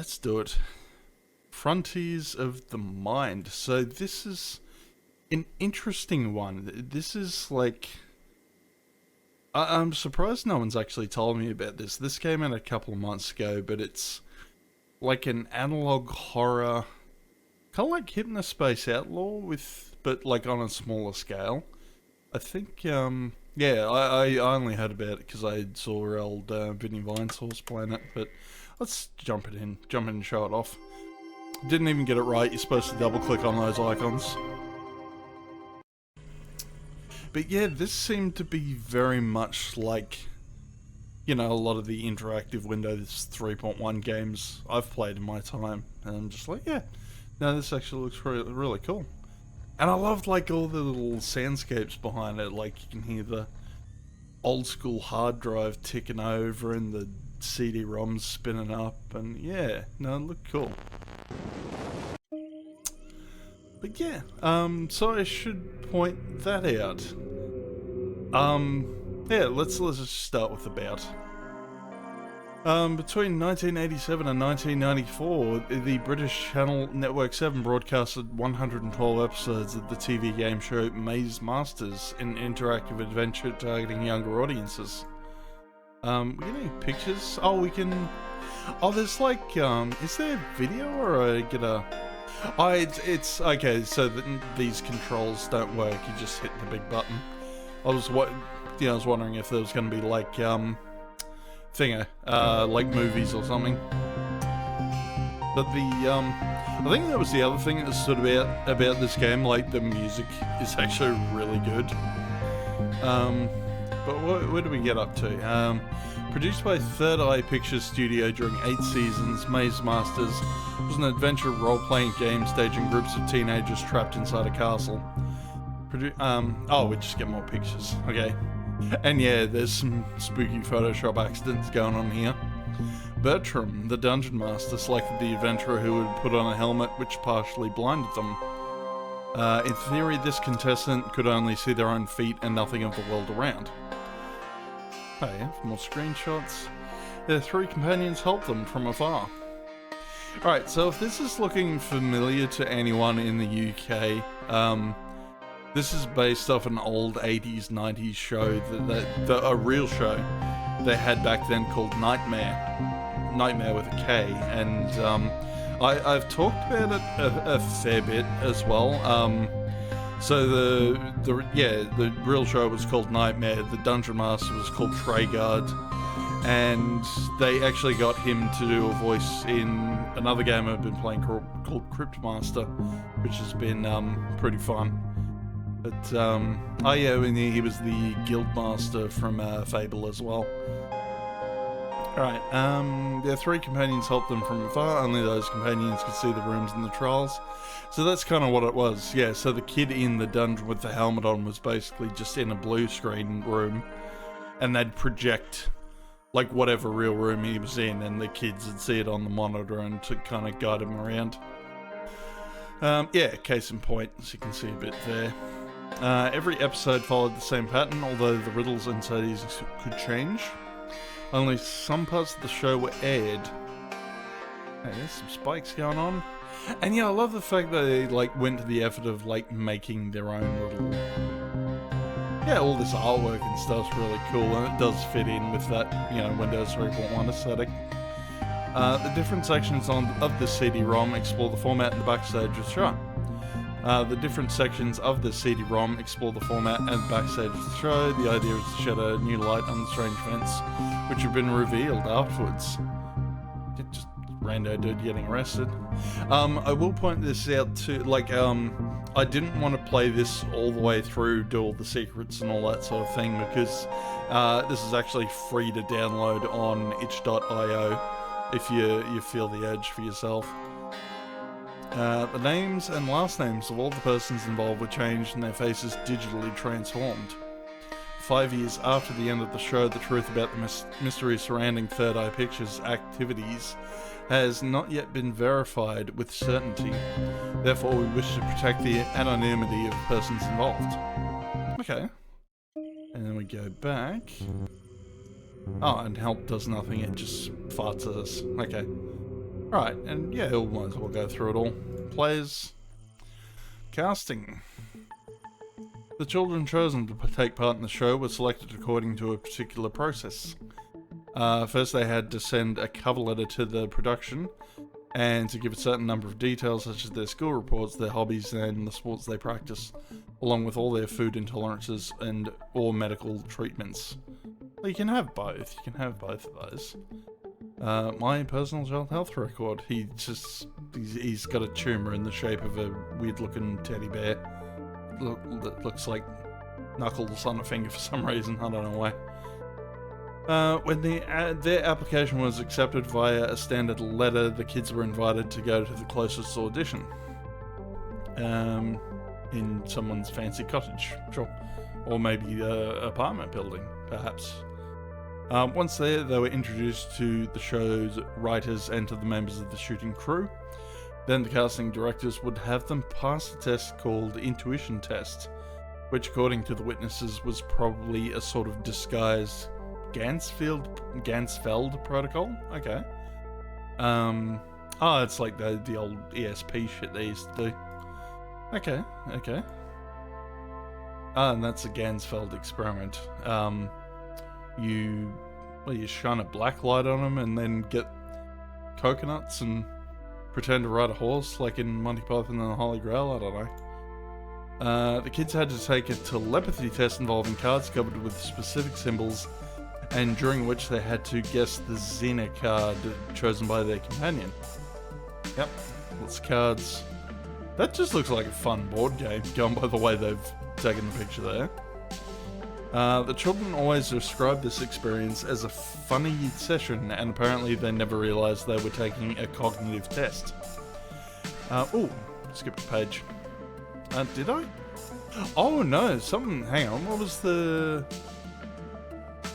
let's do it. Frontiers of the Mind. So this is an interesting one. This is like... I'm surprised no one's actually told me about this. This came out a couple of months ago, but it's like an analog horror... kind of like Hypnospace Outlaw, but like on a smaller scale. I think, yeah, I only heard about it because I saw old Vinny Vinesource playing it, but let's jump in and show it off. Didn't even get it right. You're supposed to double click on those icons. But yeah, this seemed to be very much like, you know, a lot of the interactive Windows 3.1 games I've played in my time. And I'm just like, yeah, no, this actually looks really, really cool. And I loved like all the little soundscapes behind it. Like you can hear the old school hard drive ticking over and the CD-ROMs spinning up. And yeah, no, it looked cool. But yeah, so I should point that out. Yeah, let's just start with about. Between 1987 and 1994, the British channel Network 7 broadcasted 112 episodes of the TV game show Maze Masters, an interactive adventure targeting younger audiences. We get any pictures? Oh, we can... Oh, there's like, is there a video or I get a... Oh, it's okay, so these controls don't work, you just hit the big button. I was wondering if there was going to be like, like movies or something. But I think that was the other thing that stood about this game, like the music is actually really good. But where do we get up to? Produced by Third Eye Pictures Studio during 8 seasons, Maze Masters was an adventure role-playing game staging groups of teenagers trapped inside a castle. Oh, we just get more pictures. Okay. And yeah, there's some spooky Photoshop accidents going on here. Bertram, the dungeon master, selected the adventurer who would put on a helmet which partially blinded them. In theory, this contestant could only see their own feet and nothing of the world around. Okay, more screenshots. Their 3 companions helped them from afar. Alright, so if this is looking familiar to anyone in the UK, this is based off an old 80s, 90s show, a real show they had back then called Knightmare. Knightmare with a K, and I've talked about it a fair bit as well. So the real show was called Knightmare, the Dungeon Master was called Treguard, and they actually got him to do a voice in another game I've been playing called Cryptmaster, which has been pretty fun. But, oh yeah, and he was the Guildmaster from Fable as well. Alright, their 3 companions helped them from afar, only those companions could see the rooms and the trials. So that's kind of what it was, yeah, so the kid in the dungeon with the helmet on was basically just in a blue screen room, and they'd project, like, whatever real room he was in, and the kids would see it on the monitor and to kind of guide him around. Yeah, case in point, as you can see a bit there. Every episode followed the same pattern, although the riddles and studies could change. Only some parts of the show were aired. Hey, there's some spikes going on. And yeah, I love the fact that they like went to the effort of like making their own little... Yeah, all this artwork and stuff's really cool, and it does fit in with that, you know, Windows 3.1 aesthetic. The different sections of the CD-ROM explore the format and the backstage of the show. The different sections of the CD-ROM explore the format and backstage of the show. The idea is to shed a new light on the strange events which have been revealed afterwards. Just rando dude getting arrested. I will point this out too, like, I didn't want to play this all the way through, do all the secrets and all that sort of thing, because this is actually free to download on itch.io if you feel the urge for yourself. The names and last names of all the persons involved were changed and their faces digitally transformed. 5 years after the end of the show, the truth about the mystery surrounding Third Eye Pictures' activities has not yet been verified with certainty. Therefore, we wish to protect the anonymity of persons involved. Okay. And then we go back. Oh, and help does nothing, it just farts at us. Okay. Right, and yeah, we might as well go through it all. Players. Casting. The children chosen to take part in the show were selected according to a particular process. First they had to send a cover letter to the production, and to give a certain number of details such as their school reports, their hobbies, and the sports they practice, along with all their food intolerances and or medical treatments. Well, you can have both. You can have both of those. My personal child health record. He's got a tumour in the shape of a weird-looking teddy bear. That looks like knuckles on a finger for some reason. I don't know why. When their application was accepted via a standard letter, the kids were invited to go to the closest audition. In someone's fancy cottage, sure. Or maybe an apartment building, perhaps. Once there, they were introduced to the show's writers and to the members of the shooting crew. Then the casting directors would have them pass a test called the intuition test, which according to the witnesses was probably a sort of disguised Gansfeld protocol? Okay. It's like the old ESP shit they used to do. Okay. And that's a Gansfeld experiment. You shine a black light on them and then get coconuts and pretend to ride a horse, like in Monty Python and the Holy Grail, I don't know. The kids had to take a telepathy test involving cards covered with specific symbols, and during which they had to guess the Xena card chosen by their companion. Yep, lots of cards. That just looks like a fun board game, going by the way they've taken the picture there. The children always described this experience as a funny session, and apparently they never realised they were taking a cognitive test. Skipped a page. Did I? Oh no, hang on, what was the...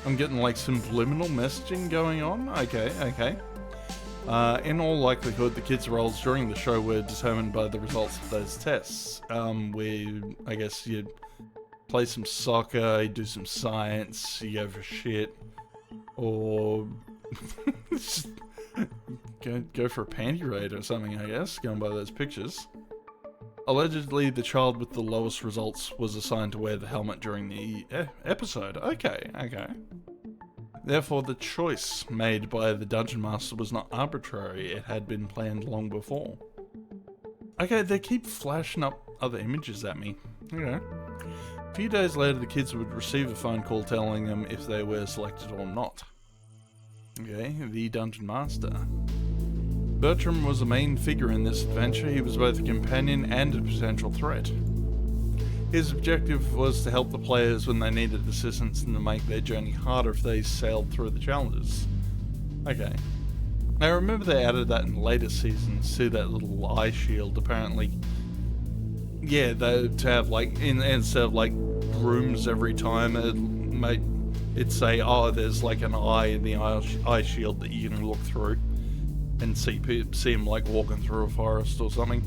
I'm getting like subliminal messaging going on? Okay. In all likelihood, the kids' roles during the show were determined by the results of those tests. Where, I guess, you'd play some soccer, you do some science, you go for shit, or go for a panty raid or something, I guess, going by those pictures. Allegedly, the child with the lowest results was assigned to wear the helmet during the episode. Okay. Therefore, the choice made by the Dungeon Master was not arbitrary, it had been planned long before. Okay, they keep flashing up other images at me. Okay. A few days later, the kids would receive a phone call telling them if they were selected or not. Okay, the Dungeon Master. Bertram was a main figure in this adventure. He was both a companion and a potential threat. His objective was to help the players when they needed assistance and to make their journey harder if they sailed through the challenges. Okay. I remember they added that in later seasons. See that little eye shield, apparently. Yeah, to have like, instead of like rooms every time, it'd say, oh, there's like an eye in the eye shield that you can look through. And see him like walking through a forest or something.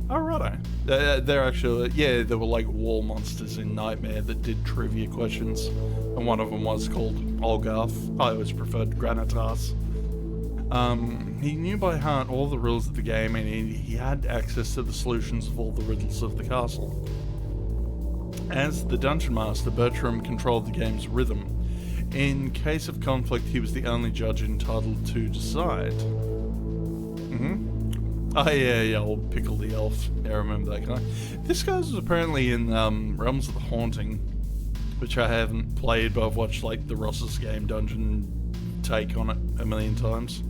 Righto. They're actually, there were like wall monsters in Knightmare that did trivia questions, and one of them was called Olgarth. I always preferred Granitas. He knew by heart all the rules of the game, and he had access to the solutions of all the riddles of the castle. As the Dungeon Master, Bertram controlled the game's rhythm. In case of conflict, he was the only judge entitled to decide. Oh yeah, old Pickle the Elf. Yeah, I remember that guy. This guy was apparently in Realms of the Haunting, which I haven't played, but I've watched like the Ross's Game Dungeon take on it a million times.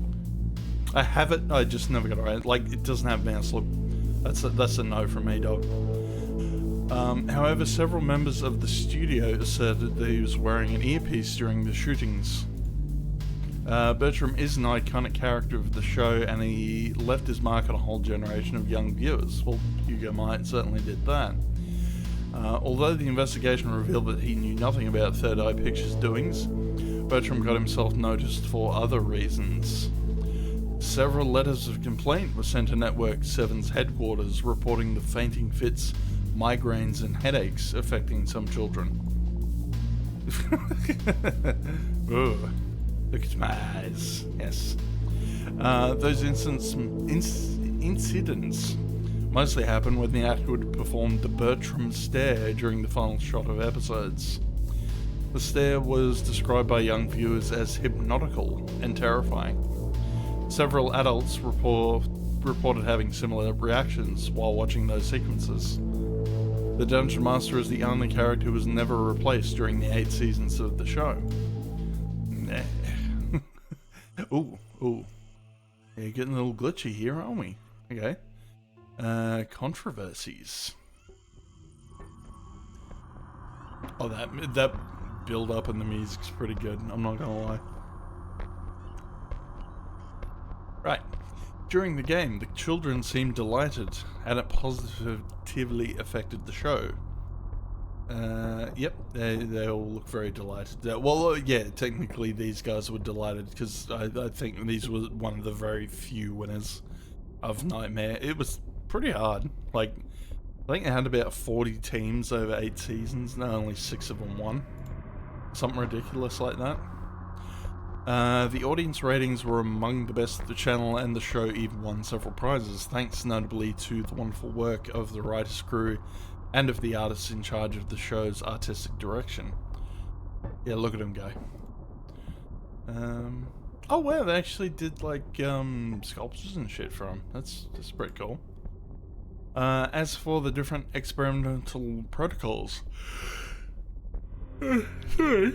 I have it, I just never got around. Like, it doesn't have mouse look. That's a no from me, dog. However, several members of the studio asserted that he was wearing an earpiece during the shootings. Bertram is an iconic character of the show, and he left his mark on a whole generation of young viewers. Well, Hugo Might certainly did that. Although the investigation revealed that he knew nothing about Third Eye Pictures' doings, Bertram got himself noticed for other reasons. Several letters of complaint were sent to Network 7's headquarters reporting the fainting fits, migraines and headaches affecting some children. Look at my eyes. Yes. Those incidents mostly happen when the actor would perform the Bertram stare during the final shot of episodes. The stare was described by young viewers as hypnotical and terrifying. Several adults reported having similar reactions while watching those sequences. The Dungeon Master is the only character who was never replaced during the 8 seasons of the show. Nah. Ooh. Yeah, getting a little glitchy here, aren't we? Okay. Controversies. Oh, that build up in the music's pretty good, I'm not gonna lie. Right. During the game, the children seemed delighted, and it positively affected the show. Yep, they all look very delighted. Well, yeah, technically these guys were delighted, because I think these were one of the very few winners of Knightmare. It was pretty hard. Like, I think they had about 40 teams over 8 seasons, and only 6 of them won. Something ridiculous like that. The audience ratings were among the best of the channel, and the show even won several prizes, thanks notably to the wonderful work of the writers' crew and of the artists in charge of the show's artistic direction. Yeah, look at him go. Oh wow, they actually did like sculptures and shit for him. That's pretty cool. As for the different experimental protocols, sorry,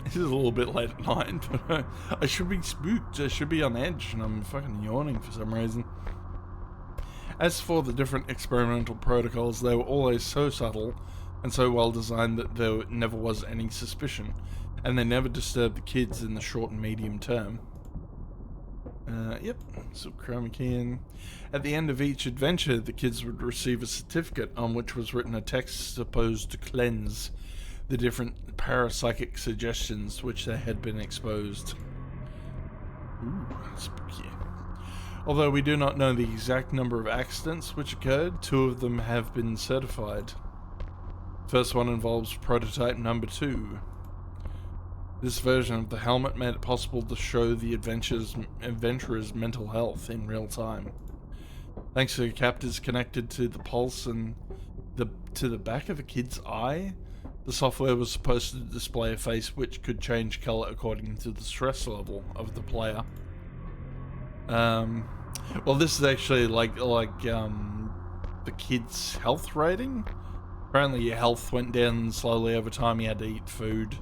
this is a little bit late at night, but I should be spooked. I should be on edge, and I'm fucking yawning for some reason. As for the different experimental protocols, they were always so subtle and so well designed that there never was any suspicion, and they never disturbed the kids in the short and medium term. Yep, so chroma key in. At the end of each adventure, the kids would receive a certificate on which was written a text supposed to cleanse the different parapsychic suggestions which they had been exposed. Ooh, spooky. Although we do not know the exact number of accidents which occurred, 2 of them have been certified. First one involves prototype number 2. This version of the helmet made it possible to show the adventurer's mental health in real time. Thanks to captors connected to the pulse and to the back of a kid's eye, the software was supposed to display a face which could change color according to the stress level of the player. Well, this is actually like the kid's health rating. Apparently your health went down slowly over time, you had to eat food.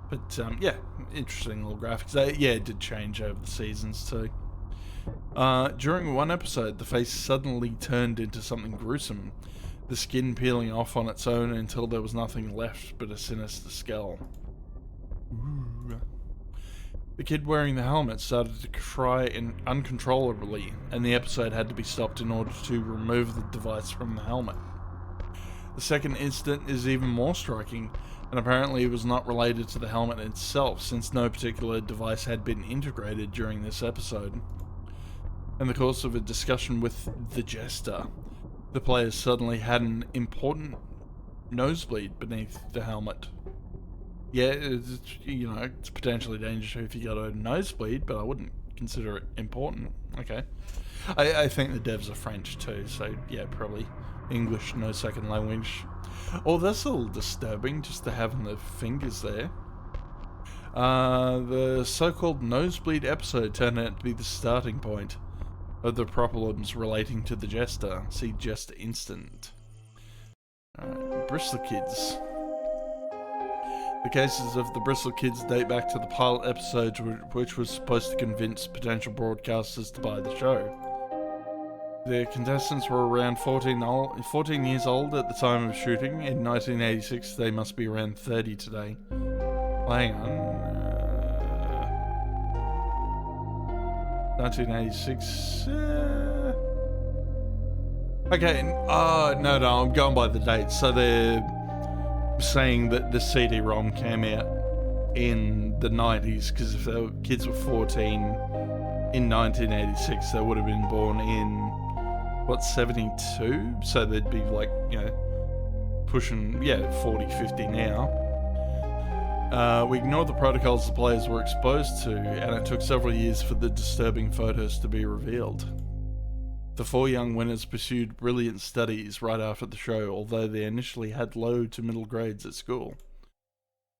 But, yeah, interesting little graphics. Yeah, it did change over the seasons too. During one episode, the face suddenly turned into something gruesome, the skin peeling off on its own until there was nothing left but a sinister skull. Ooh. The kid wearing the helmet started to cry uncontrollably, and the episode had to be stopped in order to remove the device from the helmet. The second incident is even more striking, and apparently it was not related to the helmet itself, since no particular device had been integrated during this episode. In the course of a discussion with the Jester, the players suddenly had an important nosebleed beneath the helmet. Yeah, it's potentially dangerous if you got a nosebleed, but I wouldn't consider it important. Okay. I think the devs are French too, so yeah, probably English, no second language. Oh, that's a little disturbing, just to have the fingers there. The so-called nosebleed episode turned out to be the starting point of the problems relating to the Jester. See Jester Instant. Alright, Bristol Kids. The cases of the Bristol Kids date back to the pilot episode, which was supposed to convince potential broadcasters to buy the show. The contestants were around 14 years old at the time of shooting. In 1986, they must be around 30 today. Hang on. 1986. Okay. No, I'm going by the dates. So they're saying that the CD-ROM came out in the 90s, because if the kids were 14 in 1986, they would have been born in, what, 72? So they'd be like, pushing, 40, 50 now. We ignored the protocols the players were exposed to, and it took several years for the disturbing photos to be revealed. The 4 young winners pursued brilliant studies right after the show, although they initially had low to middle grades at school.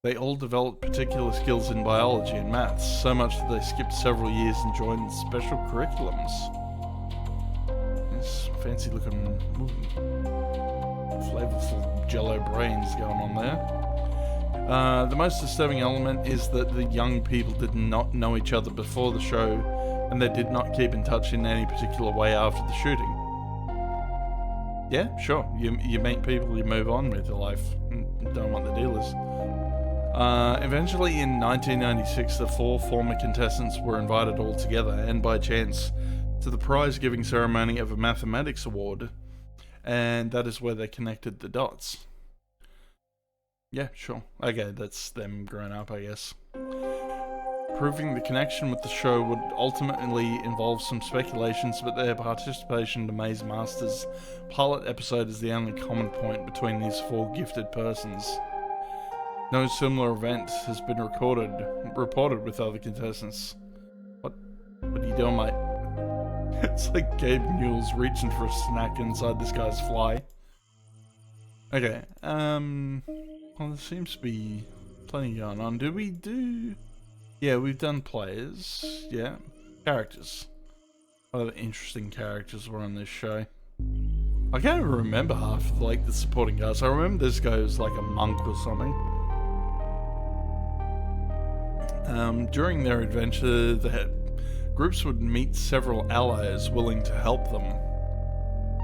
They all developed particular skills in biology and maths, so much that they skipped several years and joined special curriculums. This fancy looking, flavorful jello brains going on there. The most disturbing element is that the young people did not know each other before the show, and they did not keep in touch in any particular way after the shooting. Yeah, sure, you meet people, you move on with your life, don't know what the deal is. Eventually in 1996, the 4 former contestants were invited all together, and by chance, to the prize-giving ceremony of a mathematics award, and that is where they connected the dots. Yeah, sure. Okay, that's them growing up, I guess. Proving the connection with the show would ultimately involve some speculations, but their participation in the Maze Masters pilot episode is the only common point between these 4 gifted persons. No similar event has been reported with other contestants. What are you doing, mate? It's like Gabe Newell's reaching for a snack inside this guy's fly. Okay, well, there seems to be plenty going on. Yeah, we've done players. Yeah, characters. What other interesting characters were on this show? I can't even remember half of, like, the supporting cast. I remember this guy was like a monk or something. During their adventure, the groups would meet several allies willing to help them.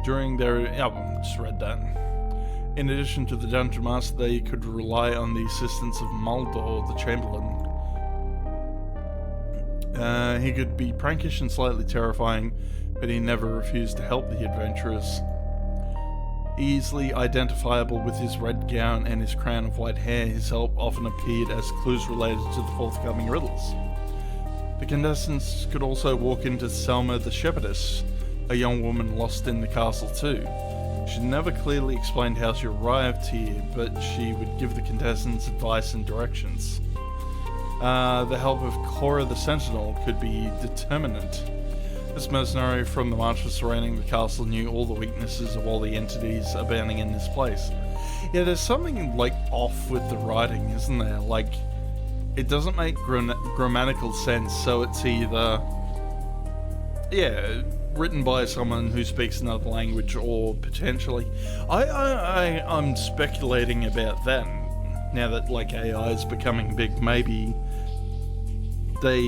During their... I just read that. In addition to the Dungeon Master, they could rely on the assistance of Muldor, the Chamberlain. He could be prankish and slightly terrifying, but he never refused to help the adventurers. Easily identifiable with his red gown and his crown of white hair, his help often appeared as clues related to the forthcoming riddles. The contestants could also walk into Selma the Shepherdess, a young woman lost in the castle too. She never clearly explained how she arrived here, but she would give the contestants advice and directions. The help of Cora the Sentinel could be determinant. This mercenary from the marches surrounding the castle knew all the weaknesses of all the entities abounding in this place. Yeah, there's something, like, off with the writing, isn't there? Like, it doesn't make grammatical sense, so it's either... yeah, written by someone who speaks another language, or potentially... I'm speculating about that. Now that, like, AI is becoming big, maybe they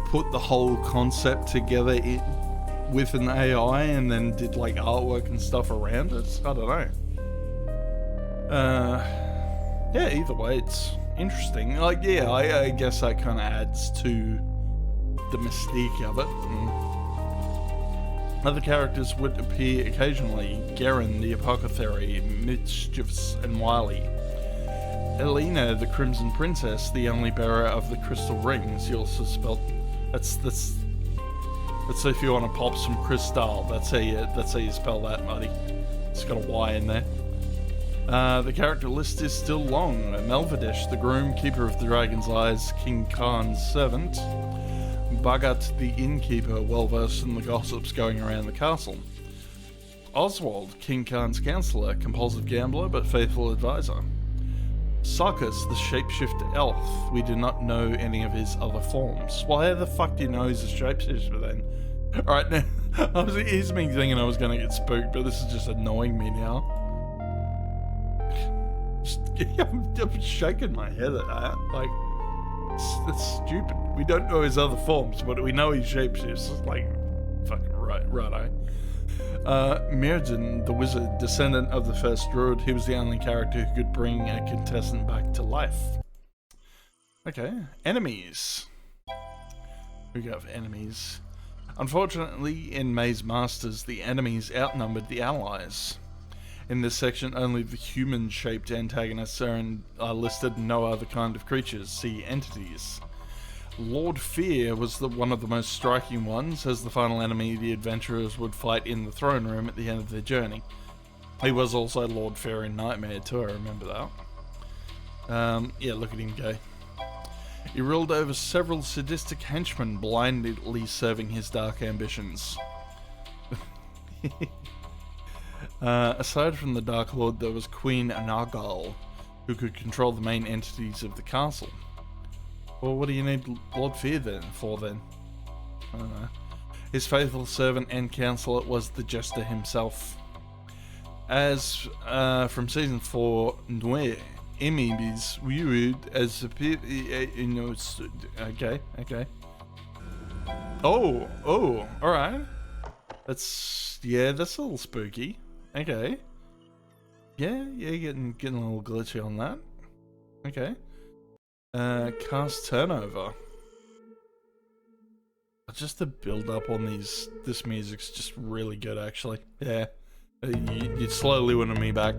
put the whole concept together with an AI and then did, like, artwork and stuff around it. I don't know. Yeah, either way, it's interesting. Like, yeah, I guess that kind of adds to the mystique of it. Other characters would appear occasionally. Garen, the apothecary, mischievous and wily. Elena, the Crimson Princess, the only bearer of the crystal rings. You also spelled... That's if you want to pop some crystal. That's how you spell that, buddy. It's got a Y in there. The character list is still long. Melvadesh, the groom, keeper of the dragon's eyes, King Khan's servant. Bhagat, the innkeeper, well versed in the gossips going around the castle. Oswald, King Khan's counsellor, compulsive gambler but faithful advisor. Sarkis, the shapeshifter elf. We do not know any of his other forms. Why the fuck do you know he's a shapeshifter then? Alright, now, here's me thinking I was going to get spooked, but this is just annoying me now. I'm shaking my head at that. Like, that's stupid. We don't know his other forms, but we know he shapeshifts. It's like, fucking righto. Mirjin, the wizard, descendant of the first druid, he was the only character who could bring a contestant back to life. Okay, enemies. We have enemies. Unfortunately, in Maze Masters, the enemies outnumbered the allies. In this section, only the human-shaped antagonists are listed, no other kind of creatures. See entities. Lord Fear was one of the most striking ones, as the final enemy the adventurers would fight in the throne room at the end of their journey. He was also Lord Fear in Knightmare too, I remember that. Yeah, look at him go. He ruled over several sadistic henchmen, blindly serving his dark ambitions. Aside from the Dark Lord, there was Queen Anagal, who could control the main entities of the castle. Well, what do you need Lord Fear for then? I don't know. His faithful servant and counselor was the Jester himself. As from season 4, Noir, Emibis viewed as a okay. Oh, alright. That's a little spooky. Okay. Yeah, getting a little glitchy on that. Okay. Cast turnover. Just the build up on this music's just really good, actually. Yeah. You're slowly winning me back.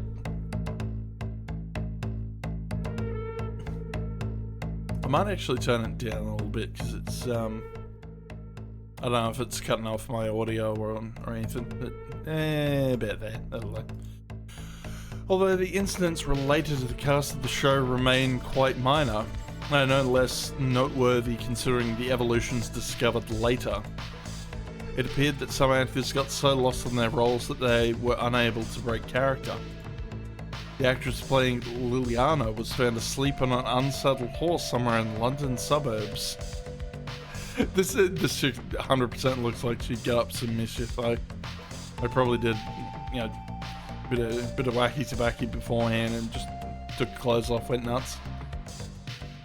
I might actually turn it down a little bit because it's I don't know if it's cutting off my audio or anything, but about there. That'll do. Although the incidents related to the cast of the show remain quite minor, they are no less noteworthy considering the evolutions discovered later. It appeared that some actors got so lost in their roles that they were unable to break character. The actress playing Liliana was found asleep on an unsaddled horse somewhere in London suburbs. This chick 100% looks like she'd get up some mischief though. I probably did, you know, bit of wacky tobacco beforehand and just took clothes off, went nuts.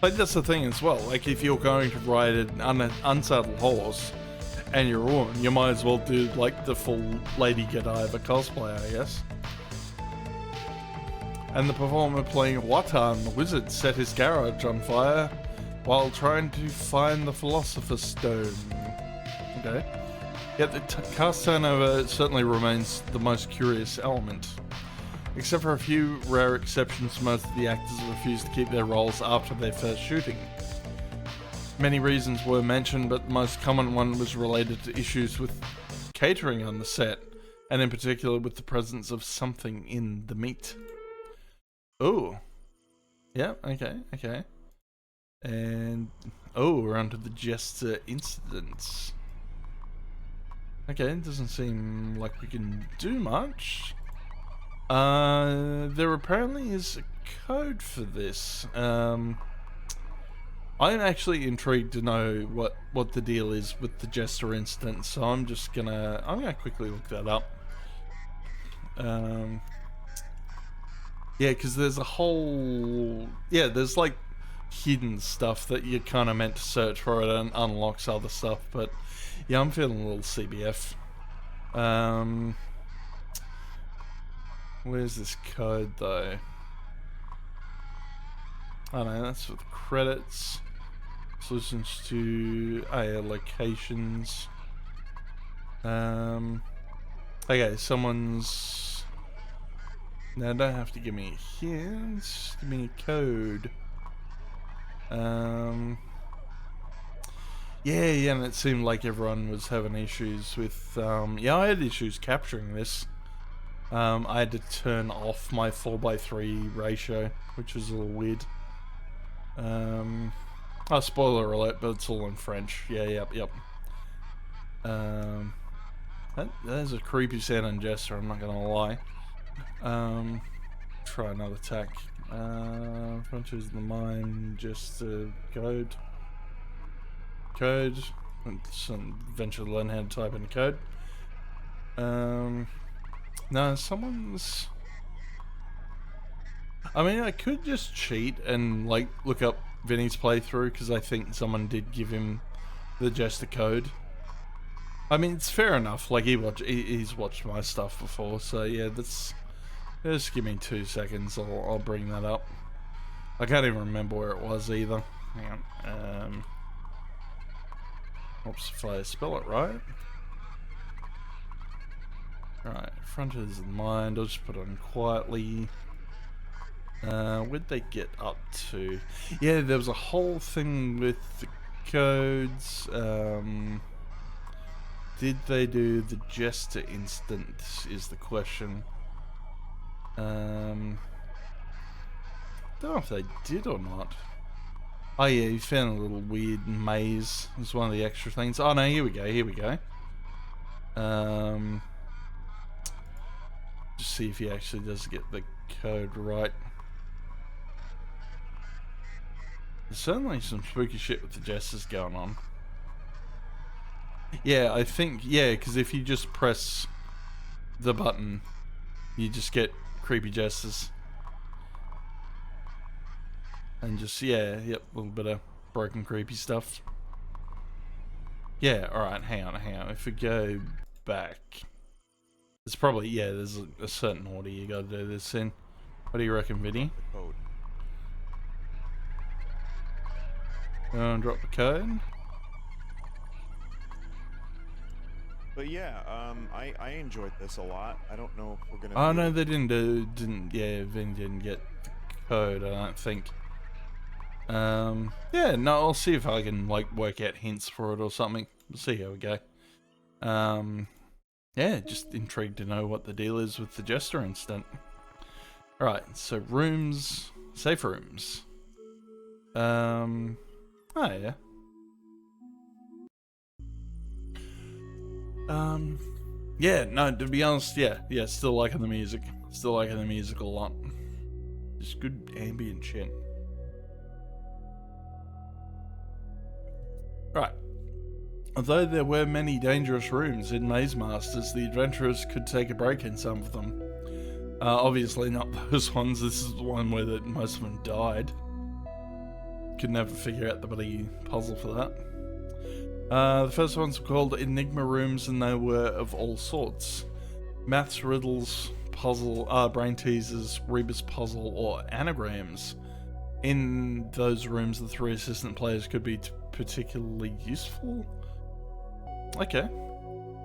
Like, that's the thing as well, like if you're going to ride an unsaddled horse and you're a woman, you might as well do like the full Lady Godiva cosplay, I guess. And the performer playing Watan the wizard set his garage on fire while trying to find the Philosopher's Stone. Okay. Yet the cast turnover certainly remains the most curious element. Except for a few rare exceptions, most of the actors refused to keep their roles after their first shooting. Many reasons were mentioned, but the most common one was related to issues with catering on the set, and in particular with the presence of something in the meat. Oh. Yeah, okay. And, we're on to the Jester incidents. Okay, it doesn't seem like we can do much. There apparently is a code for this. I'm actually intrigued to know what the deal is with the Jester incident, so I'm gonna quickly look that up. Yeah, because there's a whole... Yeah, there's like hidden stuff that you're kind of meant to search for it and unlocks other stuff, but yeah, I'm feeling a little CBF. Where's this code though? I don't know, that's for the credits. Solutions to locations. Okay, someone's... Now, don't have to give me a hint, just give me a code. Yeah, and it seemed like everyone was having issues with, yeah, I had issues capturing this. I had to turn off my 4:3 ratio, which was a little weird. Spoiler alert, but it's all in French. Yeah, yep. That's a creepy sounding Jester, I'm not gonna lie. Try another tack. Frontiers of the Mind, just code. Eventually learn how to type in code. No, someone's... I mean, I could just cheat and like look up Vinny's playthrough, because I think someone did give him the Jester code. I mean, it's fair enough, like he's watched my stuff before, so yeah, that's... Just give me 2 seconds, I'll bring that up. I can't even remember where it was either. Hang on. Oops, if I spell it right. Right, Frontiers of the Mind, I'll just put it on quietly. Where'd they get up to? Yeah, there was a whole thing with the codes. Did they do the Jester instant is the question. Don't know if they did or not. Oh yeah, you found a little weird maze. It's one of the extra things. Oh no, here we go, here we go. Just see if he actually does get the code right. There's certainly some spooky shit with the jesters going on. Yeah, I think, yeah, because if you just press the button, you just get creepy jesters. And just, yeah, yep, a little bit of broken creepy stuff. Yeah, alright, hang on. If we go back, it's probably, yeah, there's a certain order you gotta do this in. What do you reckon, Vinny? Drop the code. But yeah, I enjoyed this a lot. I don't know if we're gonna. Oh no, they didn't. Yeah, Vinny didn't get the code. I don't think. Yeah, no, I'll see if I can like work out hints for it or something. We'll see how we go. Yeah, just intrigued to know what the deal is with the jester incident. Alright, so rooms, safe rooms. Oh yeah. Yeah, no, to be honest, yeah, still liking the music. Still liking the music a lot. Just good ambient shit. Right. Although there were many dangerous rooms in Maze Masters, the adventurers could take a break in some of them. Obviously not those ones. This is the one where most of them died. Could never figure out the bloody puzzle for that. The first ones were called Enigma rooms, and they were of all sorts. Maths, riddles, puzzle, brain teasers, rebus puzzle, or anagrams. In those rooms, the 3 assistant players could be particularly useful. Okay.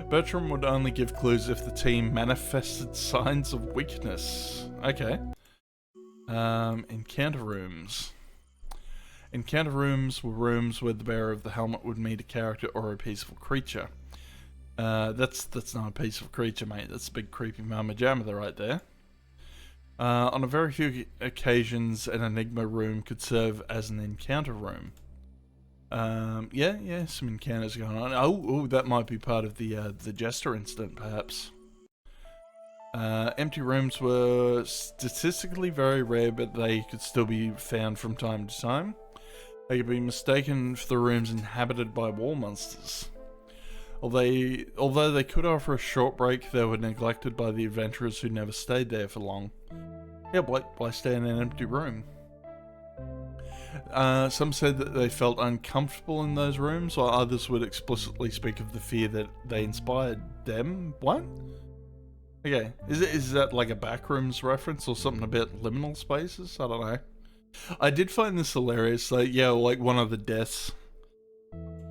Bertram would only give clues if the team manifested signs of weakness. Okay. Encounter rooms. Encounter rooms were rooms where the bearer of the helmet would meet a character or a peaceful creature. That's not a peaceful creature, mate. That's a big creepy mama jamma right there. On a very few occasions, an Enigma room could serve as an encounter room. Yeah, some encounters going on. Oh, that might be part of the Jester incident, perhaps. Empty rooms were statistically very rare, but they could still be found from time to time. They could be mistaken for the rooms inhabited by wall monsters. Although they could offer a short break, they were neglected by the adventurers who never stayed there for long. Yeah, why stay in an empty room? Some said that they felt uncomfortable in those rooms, while others would explicitly speak of the fear that they inspired them. What? Okay, is that like a backrooms reference or something about liminal spaces? I don't know. I did find this hilarious. Like, yeah, like one of the deaths.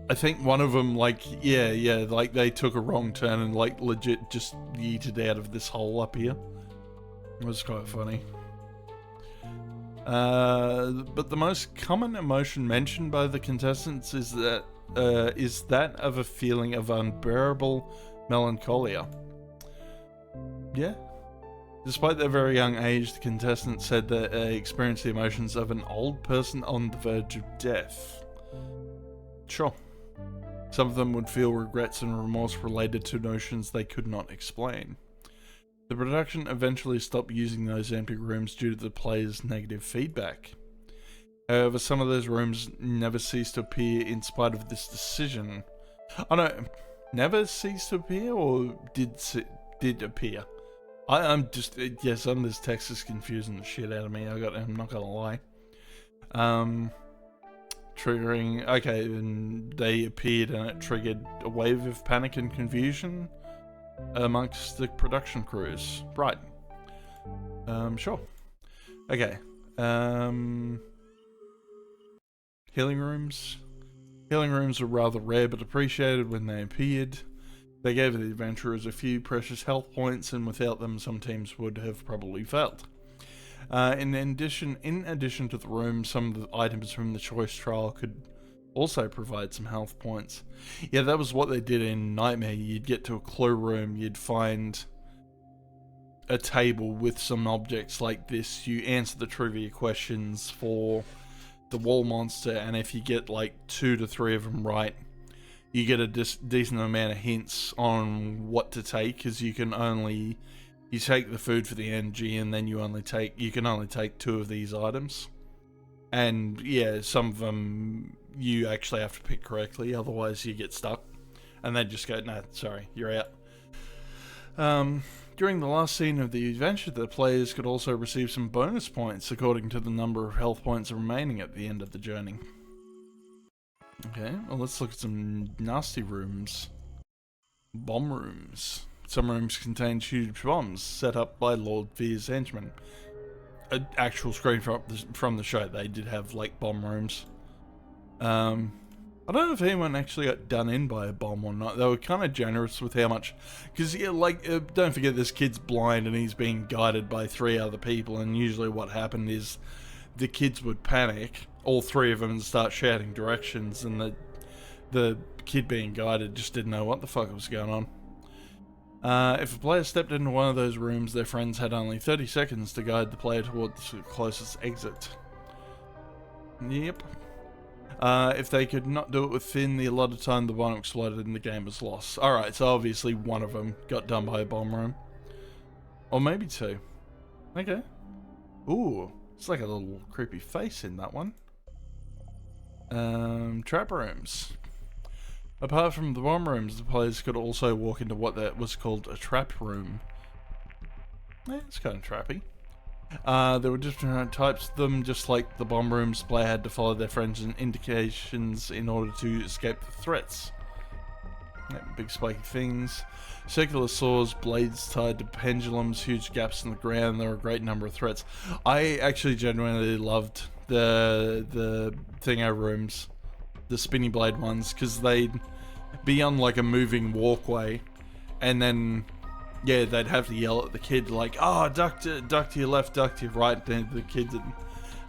I think one of them, like, yeah, like they took a wrong turn and like legit just yeeted out of this hole up here. It was quite funny. But the most common emotion mentioned by the contestants is that of a feeling of unbearable melancholia. Yeah. Despite their very young age, the contestants said that they experienced the emotions of an old person on the verge of death. Sure. Some of them would feel regrets and remorse related to notions they could not explain. The production eventually stopped using those empty rooms due to the players' negative feedback. However, some of those rooms never ceased to appear in spite of this decision. Oh no, never ceased to appear, or did appear? I'm just, yeah, some of this text is confusing the shit out of me. I'm not gonna lie. Triggering, okay, and they appeared and it triggered a wave of panic and confusion amongst the production crews. Right. Sure. Okay. Healing rooms. Healing rooms were rather rare but appreciated when they appeared. They gave the adventurers a few precious health points, and without them some teams would have probably failed. In addition to the room, some of the items from the choice trial could also provide some health points. Yeah, that was what they did in Knightmare. You'd get to a clue room, you'd find a table with some objects like this. You answer the trivia questions for the wall monster, and if you get like 2 to 3 of them right, you get a decent amount of hints on what to take, because you take the food for the energy, and then you can only take 2 of these items. And yeah, some of them you actually have to pick correctly, otherwise you get stuck. And they just go, no, sorry, you're out. During the last scene of the adventure, the players could also receive some bonus points according to the number of health points remaining at the end of the journey. Okay, well, let's look at some nasty rooms. Bomb rooms. Some rooms contain huge bombs set up by Lord Veer's henchmen. An actual screen from the show, they did have like bomb rooms. I don't know if anyone actually got done in by a bomb or not. They were kind of generous with how much, because yeah, don't forget this kid's blind and he's being guided by 3 other people, and usually what happened is the kids would panic, all 3 of them, and start shouting directions, and the kid being guided just didn't know what the fuck was going on. If a player stepped into one of those rooms, their friends had only 30 seconds to guide the player towards the closest exit. Yep. If they could not do it within the allotted time, the bomb exploded and the game was lost. Alright, so obviously one of them got done by a bomb room. Or maybe 2. Okay. Ooh, it's like a little creepy face in that one. Trap rooms. Apart from the bomb rooms, the players could also walk into what that was called a trap room. Yeah, it's kind of trappy. There were different types of them, just like the bomb rooms. The player had to follow their friends and indications in order to escape the threats. Yeah, big spiky things. Circular saws, blades tied to pendulums, huge gaps in the ground. There were a great number of threats. I actually genuinely loved the thingo rooms, the spinny blade ones, because they'd be on like a moving walkway, and then yeah, they'd have to yell at the kid like, oh, duck to your left, duck to your right, and the kid didn't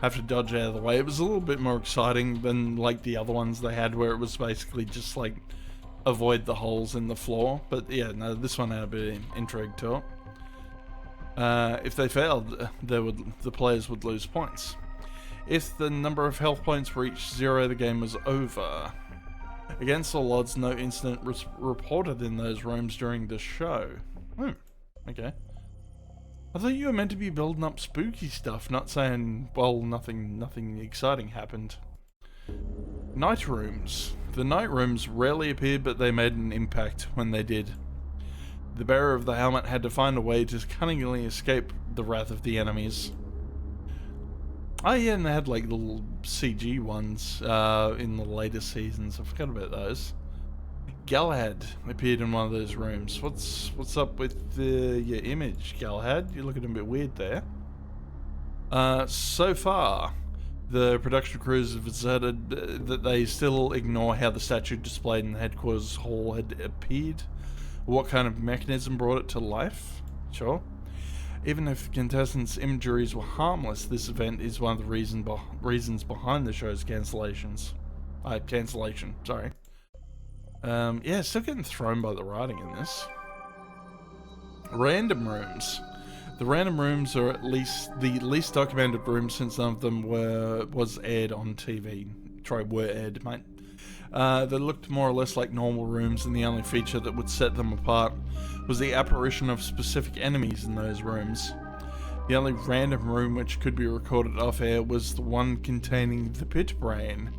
have to dodge out of the way. It was a little bit more exciting than like the other ones they had, where it was basically just like avoid the holes in the floor. But yeah, no, this one had a bit of intrigue to it. If they failed, the players would lose points. If the number of health points reached 0, the game was over. Against all odds, no incident was reported in those rooms during the show. Okay. I thought you were meant to be building up spooky stuff, not saying, well, nothing exciting happened. Night rooms. The night rooms rarely appeared, but they made an impact when they did. The bearer of the helmet had to find a way to cunningly escape the wrath of the enemies. Oh yeah, and they had like little CG ones in the later seasons. I forgot about those. Galahad appeared in one of those rooms. What's up with your image, Galahad? You're looking a bit weird there. So far, the production crews have asserted that they still ignore how the statue displayed in the headquarters hall had appeared. What kind of mechanism brought it to life? Sure. Even if contestants' injuries were harmless, this event is one of the reasons behind the show's cancellation. Sorry. Yeah, still getting thrown by the writing in this. Random rooms. The random rooms are at least the least documented rooms, since none of them was aired on TV. Were aired, mate. They looked more or less like normal rooms, and the only feature that would set them apart was the apparition of specific enemies in those rooms. The only random room which could be recorded off-air was the one containing the pit brain,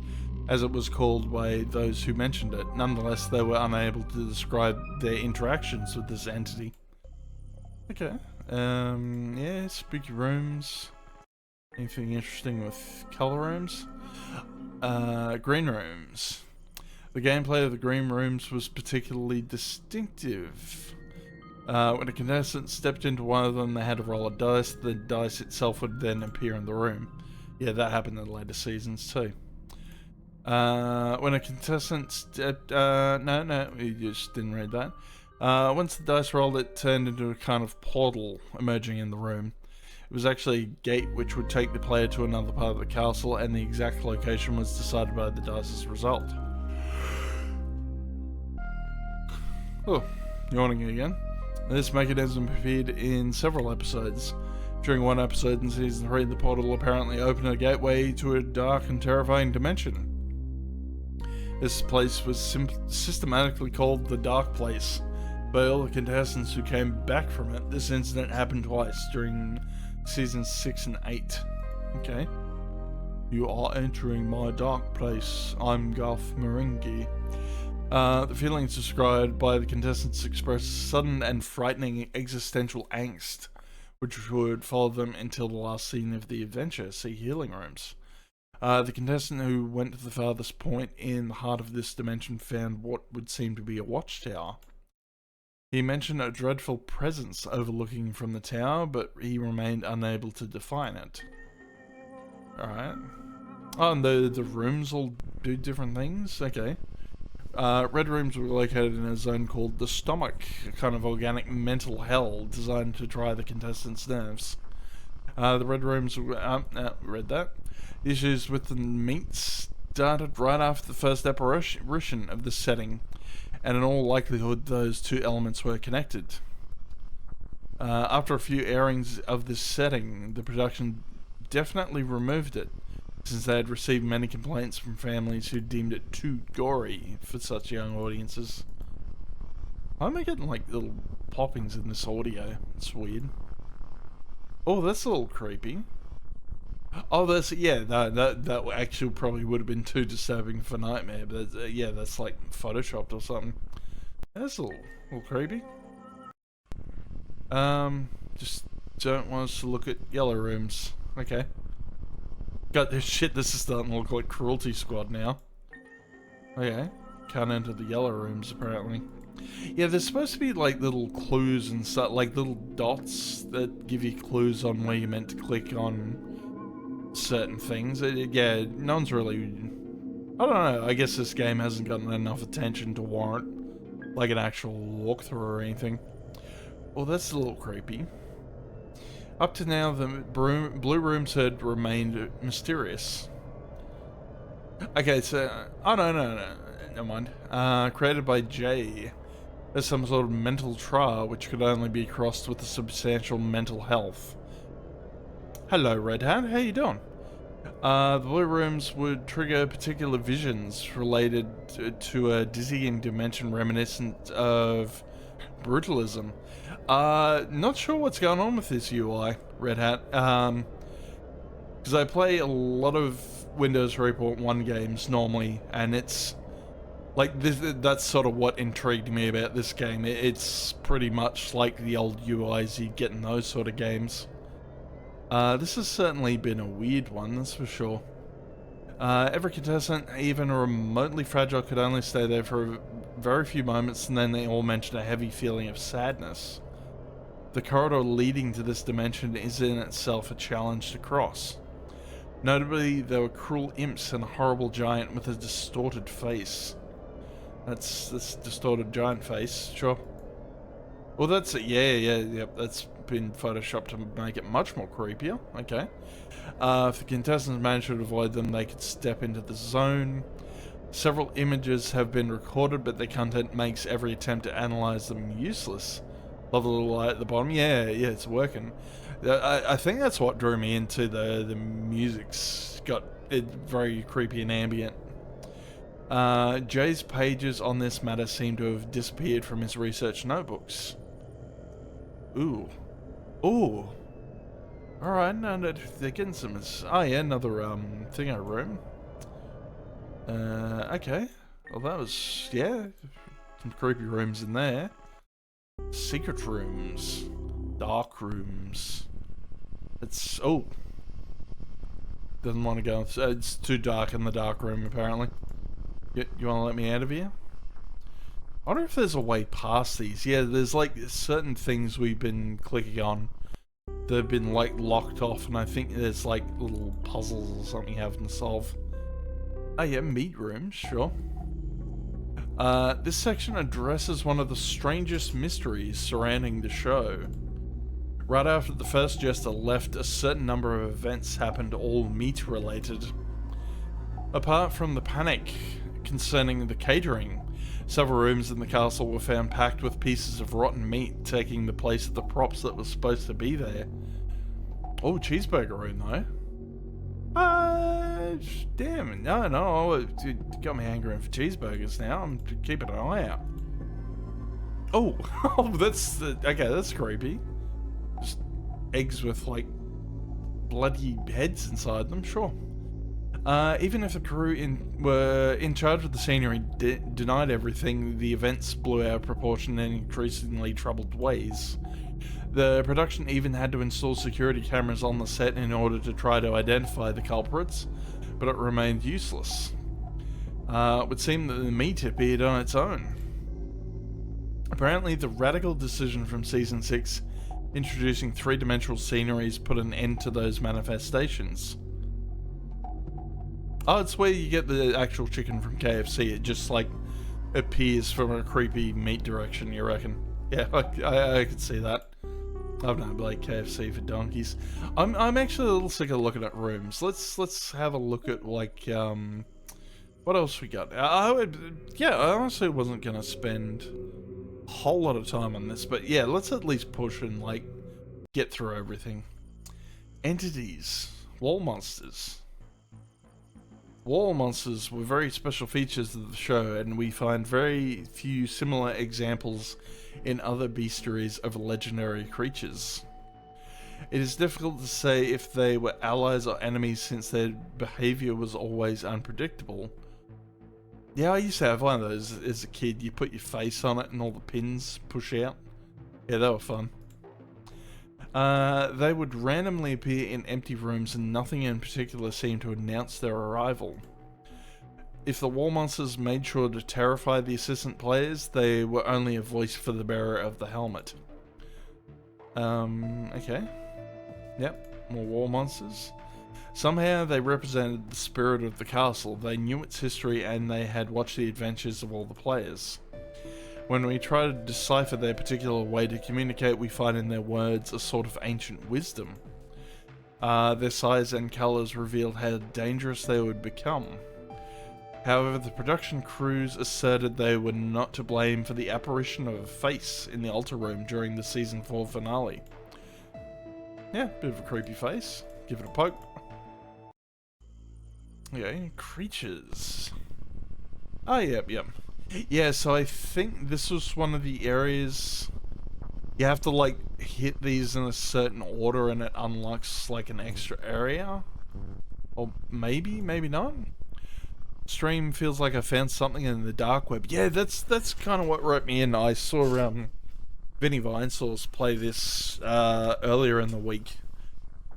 as it was called by those who mentioned it. Nonetheless, they were unable to describe their interactions with this entity. Okay. Yeah, spooky rooms. Anything interesting with color rooms? Green rooms. The gameplay of the green rooms was particularly distinctive. When a contestant stepped into one of them, they had to roll a dice. The dice itself would then appear in the room. Yeah, that happened in the later seasons too. When a contestant no, you just didn't read that. Once the dice rolled, it turned into a kind of portal emerging in the room. It was actually a gate which would take the player to another part of the castle, and the exact location was decided by the dice's result. Oh, yawning again. This mechanism appeared in several episodes. During one episode in season 3, the portal apparently opened a gateway to a dark and terrifying dimension. This place was systematically called the Dark Place by all the contestants who came back from it. This incident happened twice during seasons 6 and 8. Okay. You are entering my dark place. I'm Garth Marenghi. The feelings described by the contestants express sudden and frightening existential angst, which would follow them until the last scene of the adventure. See Healing Rooms. The contestant who went to the farthest point in the heart of this dimension found what would seem to be a watchtower. He mentioned a dreadful presence overlooking from the tower, but he remained unable to define it. Alright. Oh, and the rooms all do different things? Okay. Red rooms were located in a zone called the Stomach, a kind of organic mental hell designed to try the contestants' nerves. The red rooms were... read that. The issues with the meat started right after the first apparition of the setting, and in all likelihood those two elements were connected. After a few airings of this setting, the production definitely removed it, since they had received many complaints from families who deemed it too gory for such young audiences. Why am I getting like little poppings in this audio? It's weird. Oh, that's a little creepy. Oh, that's, yeah, that actually probably would have been too disturbing for Knightmare, but yeah, that's like photoshopped or something. That's a little creepy. Just don't want us to look at yellow rooms. Okay. Got this shit, this is starting to look like Cruelty Squad now. Okay. Can't enter the yellow rooms, apparently. Yeah, there's supposed to be like little clues and stuff, like little dots that give you clues on where you're meant to click on certain things. Yeah, no one's really... I don't know, I guess this game hasn't gotten enough attention to warrant like an actual walkthrough or anything. Well, that's a little creepy. Up to now, the blue rooms had remained mysterious. Okay, so... oh, no, never mind. Created by Jay. There's some sort of mental trial which could only be crossed with a substantial mental health. Hello, Red Hat. How you doing? The blue rooms would trigger particular visions related to a dizzying dimension reminiscent of brutalism. Not sure what's going on with this UI, Red Hat. Because I play a lot of Windows 3.1 games normally, and it's like this. That's sort of what intrigued me about this game. It's pretty much like the old UIs you get in those sort of games. This has certainly been a weird one, that's for sure. Every contestant, even remotely fragile, could only stay there for very few moments, and then they all mentioned a heavy feeling of sadness. The corridor leading to this dimension is in itself a challenge to cross. Notably, there were cruel imps and a horrible giant with a distorted face. That's this distorted giant face, sure. Well, that's it. Yep, that's been photoshopped to make it much more creepier. Okay. If the contestants manage to avoid them, they could step into the zone. Several images have been recorded, but their content makes every attempt to analyze them useless. Love the little light at the bottom. Yeah, it's working. I think that's what drew me into the music's got it very creepy and ambient. Jay's pages on this matter seem to have disappeared from his research notebooks. Ooh. Alright, now they're getting some... oh yeah, another thingo room. Okay. Well, that was... yeah. Some creepy rooms in there. Secret rooms. Dark rooms. It's... oh. Doesn't want to go... it's too dark in the dark room, apparently. You want to let me out of here? I wonder if there's a way past these. Yeah, there's like certain things we've been clicking on that have been like locked off, and I think there's like little puzzles or something you have to solve. Oh yeah, meat rooms, sure. This section addresses one of the strangest mysteries surrounding the show. Right after the first jester left, a certain number of events happened, all meat related. Apart from the panic concerning the catering, several rooms in the castle were found packed with pieces of rotten meat, taking the place of the props that were supposed to be there. Oh, cheeseburger room though. Damn, no, it got me hankering for cheeseburgers now. I'm keeping an eye out. Oh, okay, that's creepy. Just eggs with like bloody heads inside them, sure. Even if the crew were in charge of the scenery denied everything, the events blew out of proportion in increasingly troubled ways. The production even had to install security cameras on the set in order to try to identify the culprits, but it remained useless. It would seem that the meat appeared on its own. Apparently, the radical decision from Season 6, introducing three-dimensional sceneries, put an end to those manifestations. Oh, it's where you get the actual chicken from KFC. It just, like, appears from a creepy meat direction, you reckon? Yeah, I could see that. I've known like KFC for donkeys. I'm actually a little sick of looking at rooms. Let's have a look at like what else we got. I honestly wasn't gonna spend a whole lot of time on this, but yeah, let's at least push and like get through everything. Entities, wall monsters. Wall monsters were very special features of the show, and we find very few similar examples in other bestiaries of legendary creatures. It is difficult to say if they were allies or enemies since their behavior was always unpredictable. Yeah, I used to have one of those as a kid. You put your face on it and all the pins push out. Yeah, they were fun. They would randomly appear in empty rooms and nothing in particular seemed to announce their arrival. If the wall monsters made sure to terrify the assistant players, they were only a voice for the bearer of the helmet. Okay. Yep, more wall monsters. Somehow they represented the spirit of the castle. They knew its history and they had watched the adventures of all the players. When we try to decipher their particular way to communicate, we find in their words a sort of ancient wisdom. Their size and colours revealed how dangerous they would become. However, the production crews asserted they were not to blame for the apparition of a face in the altar room during the Season 4 finale. Yeah, bit of a creepy face. Give it a poke. Okay, creatures. Oh, yep. Yeah, so I think this was one of the areas you have to like hit these in a certain order and it unlocks like an extra area. Or maybe not. Stream feels like I found something in the dark web. Yeah, that's kind of what wrote me in. I saw Vinny Vinesauce play this earlier in the week.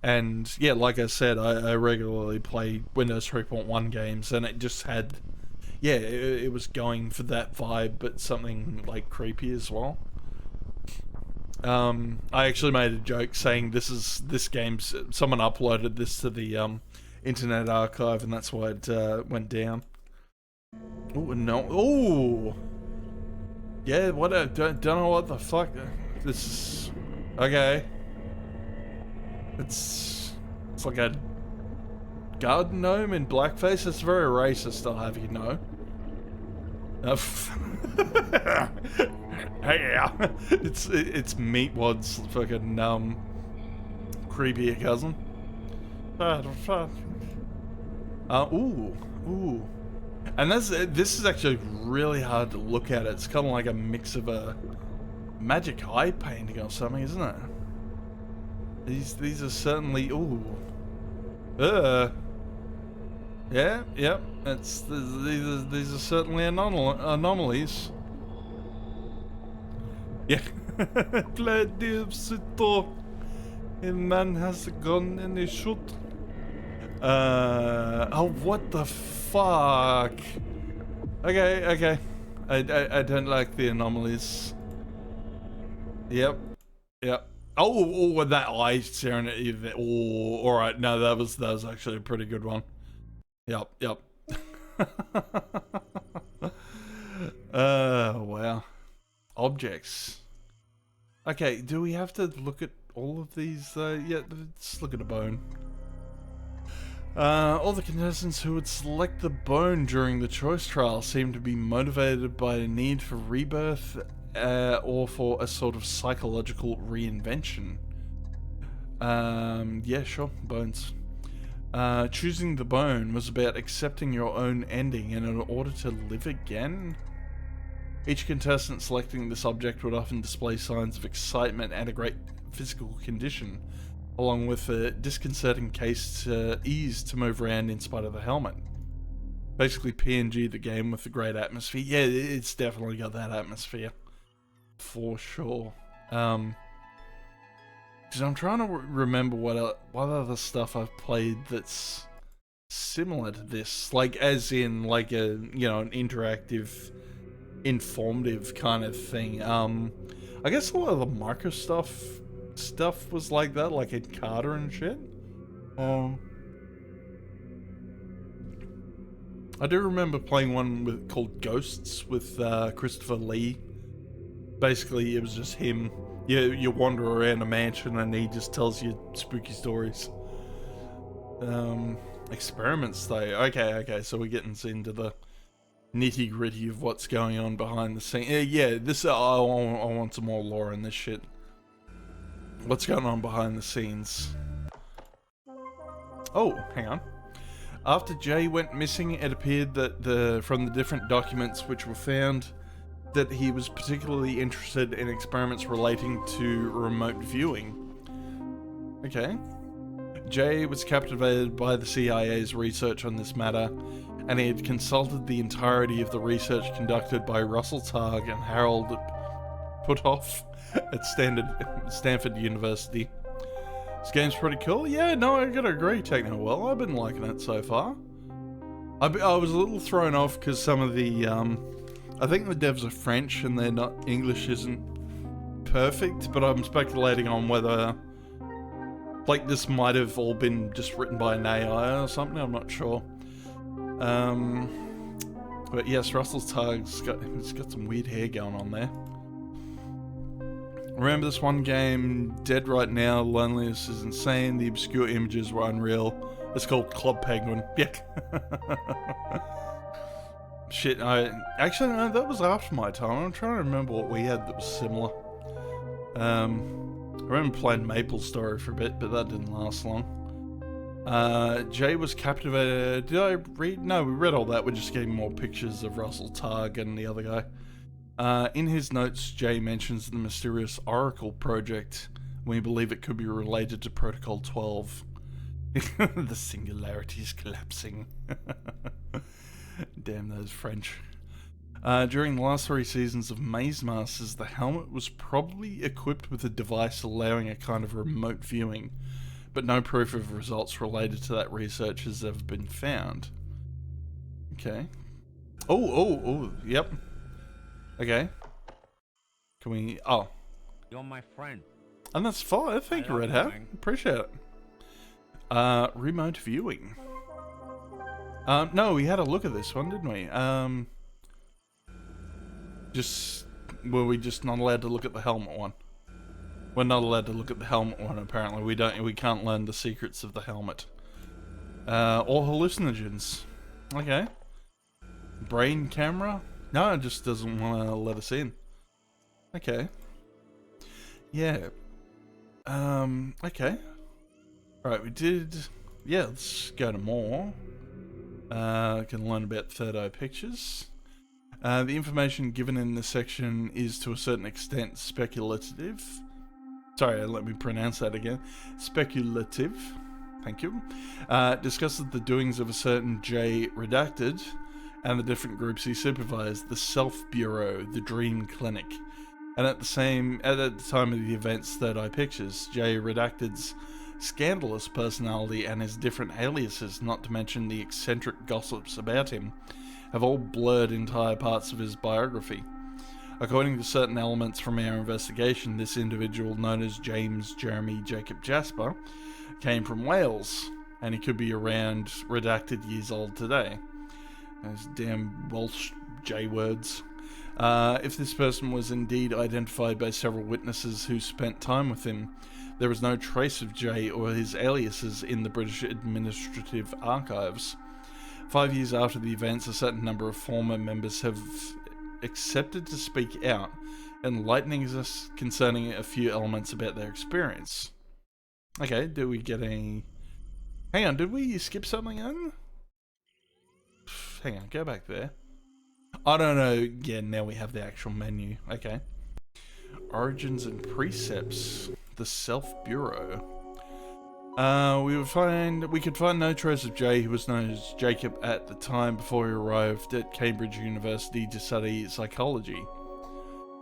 And yeah, like I said, I regularly play Windows 3.1 games and it just had, yeah, it was going for that vibe, but something like creepy as well. I actually made a joke saying this game's, someone uploaded this to the Internet Archive and that's why it went down. Oh no! Oh, yeah. What? Don't know what the fuck. This is okay. It's like a garden gnome in blackface. It's very racist, I'll have you know. Hey, yeah. It's Meatwad's fucking creepy cousin. Ooh. And this is actually really hard to look at. It's kind of like a mix of a magic eye painting or something, isn't it? These are certainly yeah. These are certainly anomalies. Yeah. A man has a gun and he shoot. Oh, what the fuck? Okay. I don't like the anomalies. Yep. Oh, with that eye staring at you. Oh, alright, no, that was actually a pretty good one. Yep. Wow. Objects. Okay, do we have to look at all of these? Yeah, let's look at a bone. All the contestants who would select the bone during the choice trial seem to be motivated by a need for rebirth or for a sort of psychological reinvention. Yeah, sure. Bones. Choosing the bone was about accepting your own ending and in order to live again. Each contestant selecting this object would often display signs of excitement and a great physical condition, along with a disconcerting case to ease to move around in spite of the helmet. Basically PNG the game with a great atmosphere. Yeah, it's definitely got that atmosphere. For sure. Because I'm trying to remember what other stuff I've played that's similar to this. Like, as in, like, a, you know, an interactive, informative kind of thing. I guess a lot of the micro stuff was like that, like Ed Carter and shit. I do remember playing one called Ghosts with Christopher Lee. Basically, it was just him. You wander around a mansion and he just tells you spooky stories. Experiments though. Okay, so we're getting into the nitty gritty of what's going on behind the scenes. Yeah, this I want some more lore in this shit. What's going on behind the scenes? Oh, hang on. After Jay went missing, it appeared that from the different documents which were found, that he was particularly interested in experiments relating to remote viewing. Okay. Jay was captivated by the CIA's research on this matter, and he had consulted the entirety of the research conducted by Russell Targ and Harold Puthoff at Stanford University. This game's pretty cool. Yeah, no, I gotta agree, Techno. Well, I've been liking it so far. I was a little thrown off because some of the, I think the devs are French and they're not, English isn't perfect, but I'm speculating on whether, like, this might have all been just written by an AI or something, I'm not sure. But yes, Russell Targ's got some weird hair going on there. Remember this one game, Dead Right Now, Loneliness is Insane, the obscure images were unreal. It's called Club Penguin. Yeah. Shit, actually, no, that was after my time. I'm trying to remember what we had that was similar. I remember playing Maple Story for a bit, but that didn't last long. Jay was captivated. Did I read? No, we read all that. We're just getting more pictures of Russell Targ and the other guy. In his notes, Jay mentions the mysterious Oracle project. We believe it could be related to Protocol 12. The singularity is collapsing. Damn those French. During the last 3 seasons of Maze Masters, the helmet was probably equipped with a device allowing a kind of remote viewing, but no proof of results related to that research has ever been found. Okay. Oh, yep. Okay. Can we... Oh. You're my friend. And that's fine. Thank you, Red Hat. Appreciate it. Remote viewing. No, we had a look at this one, didn't we? Were we just not allowed to look at the helmet one? We're not allowed to look at the helmet one, apparently. We can't learn the secrets of the helmet. Or hallucinogens. Okay. Brain camera? No, it just doesn't want to let us in. Okay. Yeah. Okay. Alright, we did... Yeah, let's go to more. Can learn about third eye pictures. The information given in this section is to a certain extent speculative. Sorry, let me pronounce that again. Speculative. Thank you. Discusses the doings of a certain J Redacted and the different groups he supervised, the Self Bureau, the Dream Clinic. And at the time of the event's third eye pictures, J Redacted's scandalous personality and his different aliases, not to mention the eccentric gossips about him, have all blurred entire parts of his biography. According to certain elements from our investigation, this individual, known as James Jeremy Jacob Jasper, came from Wales, and he could be around redacted years old today. Those damn Welsh J-words. If this person was indeed identified by several witnesses who spent time with him, there was no trace of J or his aliases in the British Administrative Archives. 5 years after the events, a certain number of former members have accepted to speak out, enlightening us concerning a few elements about their experience. Okay, did we get a... Hang on, did we skip something in? Hang on, go back there. I don't know. Yeah, now we have the actual menu. Okay. Origins and Precepts. The Self Bureau. We could find no trace of Jay, who was known as Jacob at the time before he arrived at Cambridge University to study psychology.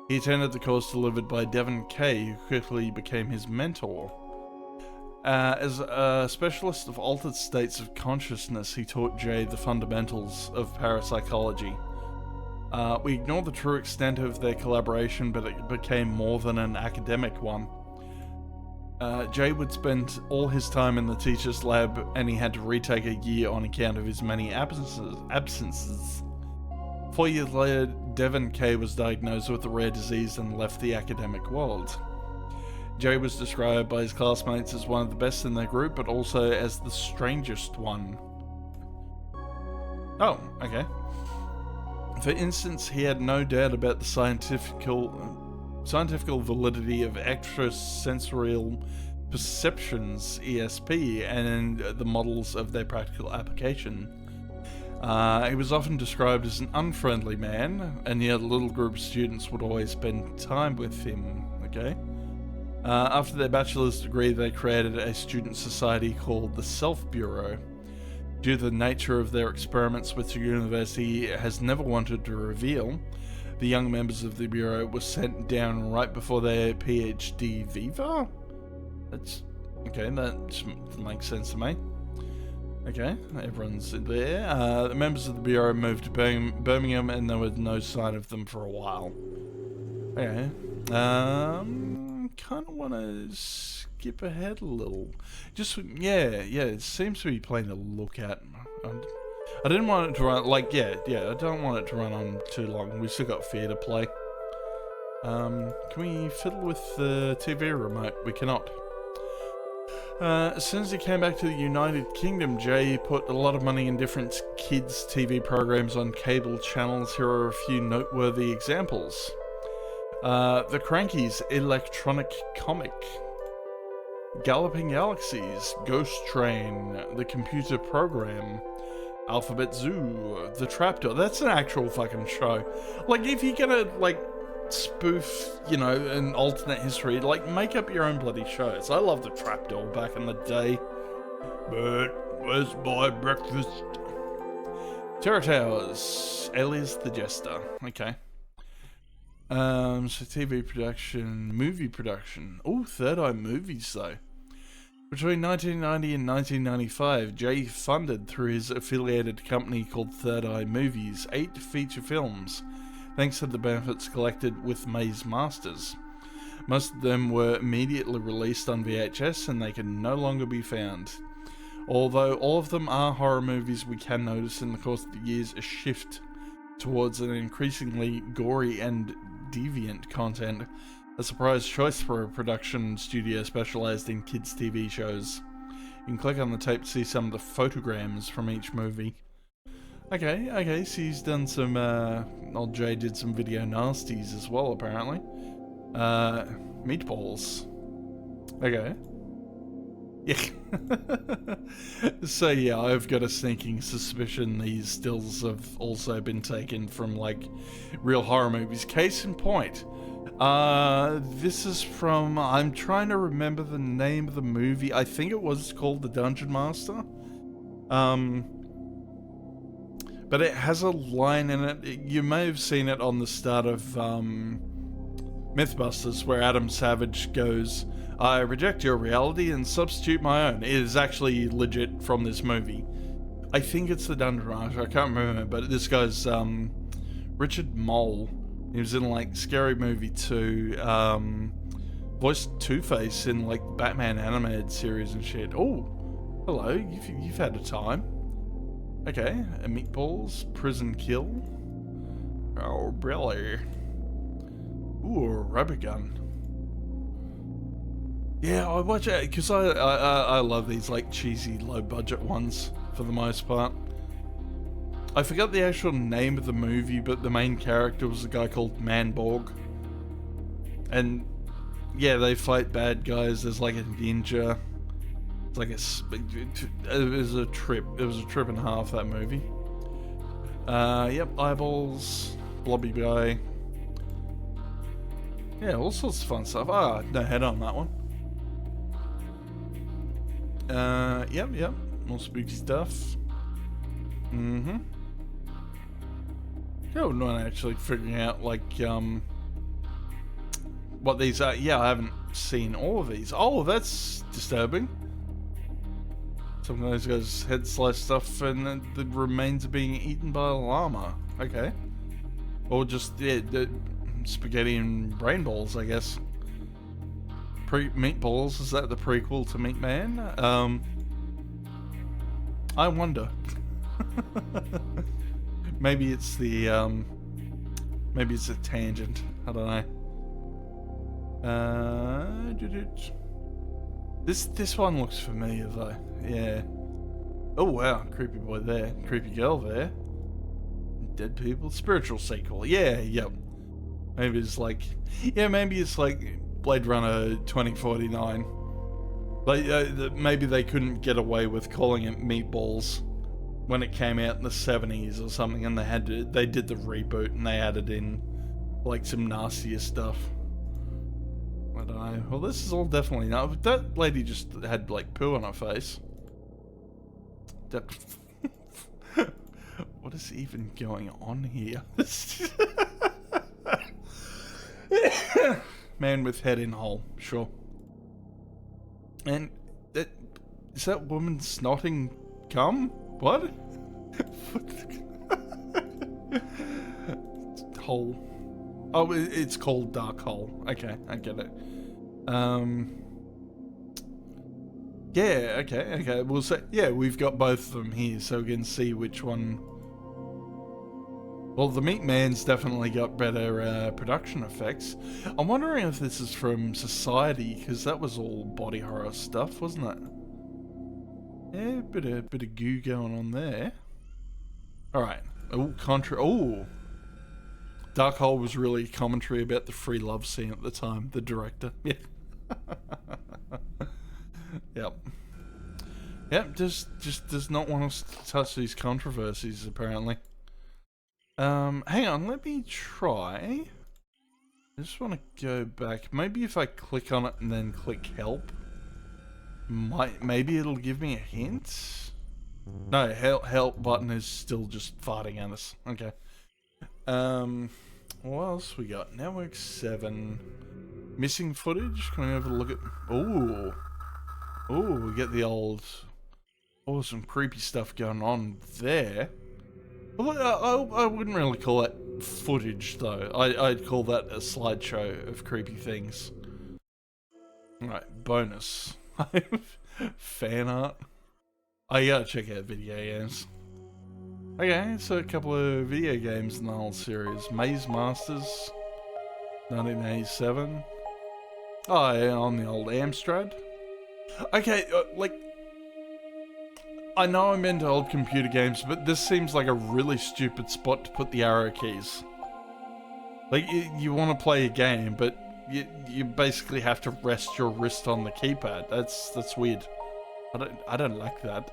He attended the course delivered by Devon Kay, who quickly became his mentor. As a specialist of altered states of consciousness, he taught Jay the fundamentals of parapsychology. We ignore the true extent of their collaboration, but it became more than an academic one. Jay would spend all his time in the teacher's lab, and he had to retake a year on account of his many absences. 4 years later, Devon Kay was diagnosed with a rare disease and left the academic world. Jay was described by his classmates as one of the best in their group, but also as the strangest one. Oh, okay. For instance, he had no doubt about the scientifical validity of extrasensorial perceptions, ESP, and the models of their practical application. He was often described as an unfriendly man, and yet a little group of students would always spend time with him, okay? After their bachelor's degree, they created a student society called the Self Bureau. Due to the nature of their experiments, which the university has never wanted to reveal, the young members of the Bureau were sent down right before their PhD viva? That's... okay, that makes sense to me. Okay, everyone's there. The members of the Bureau moved to Birmingham, and there was no sign of them for a while. Okay. Kind of want to skip ahead a little. Just, yeah, it seems to be plain to look at. I didn't want it to run, like, yeah, I don't want it to run on too long. We still got Fear to play. Can we fiddle with the TV remote? We cannot. As soon as he came back to the United Kingdom, Jay put a lot of money in different kids' TV programs on cable channels. Here are a few noteworthy examples. The Crankies electronic comic, Galloping Galaxies, Ghost Train, The Computer Program, Alphabet Zoo, The Trapdoor. That's an actual fucking show. Like, if you're gonna, like, spoof, you know, an alternate history, like, make up your own bloody shows. I love The Trapdoor back in the day. But where's my breakfast? Terror Towers, Alias the Jester. Okay. So TV production, movie production. Oh, Third Eye Movies though. Between 1990 and 1995, Jay funded through his affiliated company called Third Eye Movies 8 feature films, thanks to the benefits collected with Maze Masters. Most of them were immediately released on VHS and they can no longer be found. Although all of them are horror movies, we can notice in the course of the years a shift towards an increasingly gory and deviant content, a surprise choice for a production studio specialized in kids' TV shows. You can click on the tape to see some of the photograms from each movie. Okay, so he's done some, old Jay did some video nasties as well, apparently. Meatballs. Okay. Yeah. So yeah, I've got a sneaking suspicion these stills have also been taken from, like, real horror movies. Case in point, this is from, I'm trying to remember the name of the movie. I think it was called The Dungeon Master. But it has a line in it. You may have seen it on the start of Mythbusters, where Adam Savage goes, "I reject your reality and substitute my own." It is actually legit from this movie. I think it's The Dungeon Master. I can't remember, but this guy's Richard Mole. He was in, like, Scary Movie 2. Voiced Two-Face in, like, Batman animated series and shit. Oh, hello. You've had a time. Okay, Meatballs, Prison Kill. Oh, really? Ooh, a rubber gun. Yeah, I watch it because I love these, like, cheesy low budget ones for the most part. I forgot the actual name of the movie, but the main character was a guy called Manborg. And yeah, they fight bad guys. There's like a ninja. like it was a trip. It was a trip and a half, that movie. Yep, eyeballs, blobby guy. Yeah, all sorts of fun stuff. Ah, no head on that one. Yep, more spooky stuff. Mm-hmm. Yeah, I'm not actually figuring out, like, what these are. Yeah, I haven't seen all of these. Oh, that's disturbing. Some of those guys' head slice stuff and the remains are being eaten by a llama. Okay. Or just, yeah, the spaghetti and brain balls, I guess. Meatballs, is that the prequel to Meat Man? I wonder. Maybe it's the, maybe it's a tangent. I don't know. This one looks familiar though. Yeah. Oh wow, creepy boy there, creepy girl there. Dead people, spiritual sequel. Yeah, yep. Maybe it's like, yeah, maybe it's like Blade Runner 2049. Like maybe they couldn't get away with calling it Meatballs when it came out in the 70s or something, and they did the reboot and they added in like some nastier stuff. I don't know. Well, this is all definitely not. That lady just had like poo on her face. What is even going on here? Man with head in hole, sure. And is that woman snotting cum? What? Hole. Oh, it's called Dark Hole. Okay, I get it. Yeah, okay. We'll say, yeah, we've got both of them here, so we can see which one. Well, the Meat Man's definitely got better production effects. I'm wondering if this is from Society, because that was all body horror stuff, wasn't it? Yeah, bit of goo going on there. All right. Oh, Dark Hole was really commentary about the free love scene at the time. The director, yeah. Yep. Just does not want us to touch these controversies, apparently. Hang on, let me try. I just want to go back. Maybe if I click on it and then click help, maybe it'll give me a hint. No, help button is still just farting at us. Okay. What else we got? Network 7. Missing footage? Can we have a look at... Ooh, we get the old... Oh, some creepy stuff going on there. Well, I wouldn't really call that footage, though. I'd call that a slideshow of creepy things. Alright, bonus. Fan art. I gotta check out video games. Okay, so a couple of video games in the whole series. Maze Masters, 1987. Oh, yeah, on the old Amstrad. Okay, like, I know I'm into old computer games, but this seems like a really stupid spot to put the arrow keys. Like, you want to play a game, but you basically have to rest your wrist on the keypad. That's weird. I don't like that.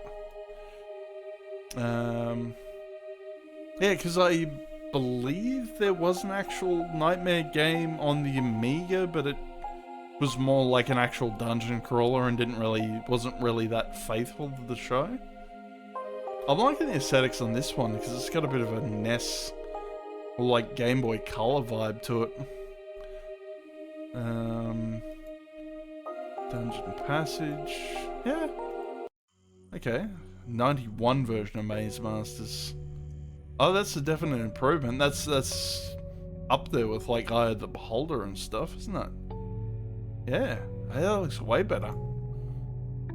Yeah, because I believe there was an actual Knightmare game on the Amiga, but it was more like an actual dungeon crawler and wasn't really that faithful to the show. I'm liking the aesthetics on this one because it's got a bit of a NES or like Game Boy Color vibe to it. Dungeon Passage. Yeah. Okay. 91 version of Maze Masters. Oh, that's a definite improvement. That's up there with like Eye of the Beholder and stuff, isn't it? Yeah, that looks way better.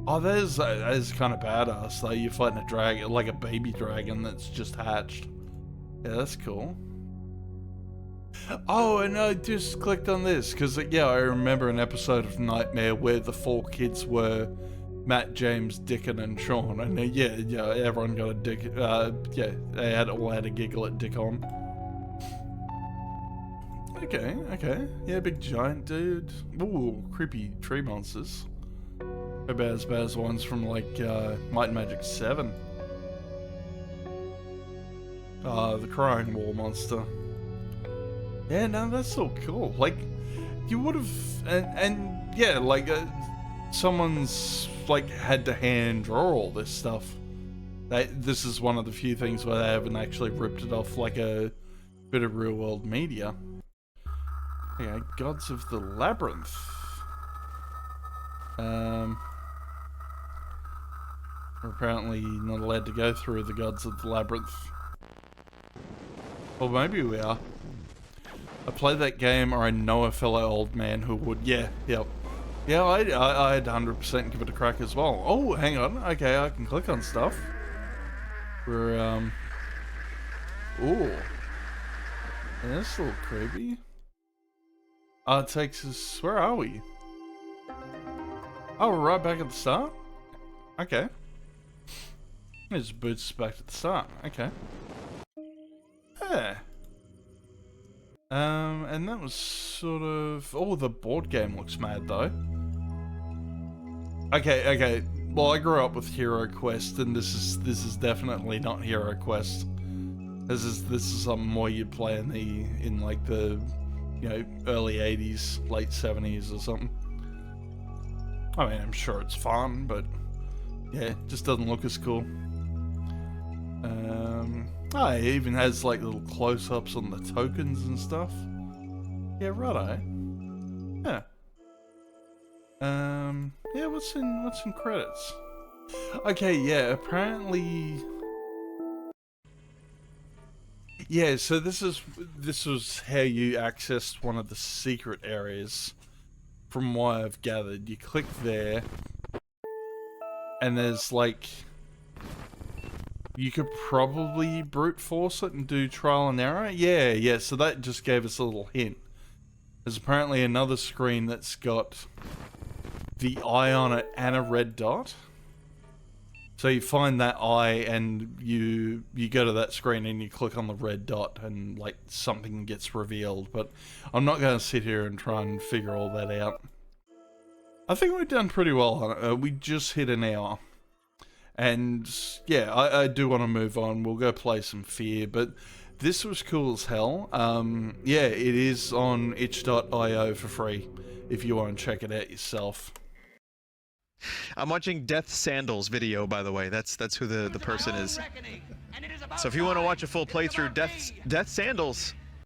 Oh, that is kind of badass though. You're fighting a dragon, like a baby dragon that's just hatched. Yeah, that's cool. Oh, and I just clicked on this because yeah, I remember an episode of Knightmare where the 4 kids were Matt, James, Dickon, and Sean, and yeah, everyone got a dick. Yeah, they all had a giggle at Dickon. Okay, yeah, big giant dude. Ooh, creepy tree monsters. About as bad as the ones from like Might and Magic 7. The crying wall monster. Yeah, no, that's so cool. Like, you would have, and yeah, like someone's like had to hand draw all this stuff. This is one of the few things where they haven't actually ripped it off like a bit of real world media. Yeah, Gods of the Labyrinth. We're apparently not allowed to go through the Gods of the Labyrinth. Or maybe we are. I played that game, or I know a fellow old man who would. Yeah, yep. Yeah, I'd 100% give it a crack as well. Oh, hang on. Okay, I can click on stuff. We're, ooh. Yeah, that's a little creepy. It takes us... Where are we? Oh, we're right back at the start? Okay. It just boots us back to the start. Okay. Yeah. And that was sort of... Oh, the board game looks mad, though. Okay. Well, I grew up with Hero Quest, and this is definitely not Hero Quest. This is something more you'd play in like the, you know, early 80s, late 70s or something. I mean, I'm sure it's fun, but yeah, it just doesn't look as cool. Oh, it even has like little close-ups on the tokens and stuff. Yeah, righto. Yeah. Yeah, what's in credits? Okay, yeah, apparently. Yeah, so this was how you accessed one of the secret areas. From what I've gathered, you click there, and there's like, you could probably brute force it and do trial and error. Yeah, so that just gave us a little hint. There's apparently another screen that's got the eye on it and a red dot. So you find that eye and you go to that screen and you click on the red dot and like something gets revealed. But I'm not going to sit here and try and figure all that out. I think we've done pretty well on it. We just hit an hour. And yeah, I do want to move on. We'll go play some Fear, but this was cool as hell. Yeah, it is on itch.io for free if you want to check it out yourself. I'm watching Death Sandals video, by the way. That's who the person is. So if you want to watch a full playthrough, Death Sandals,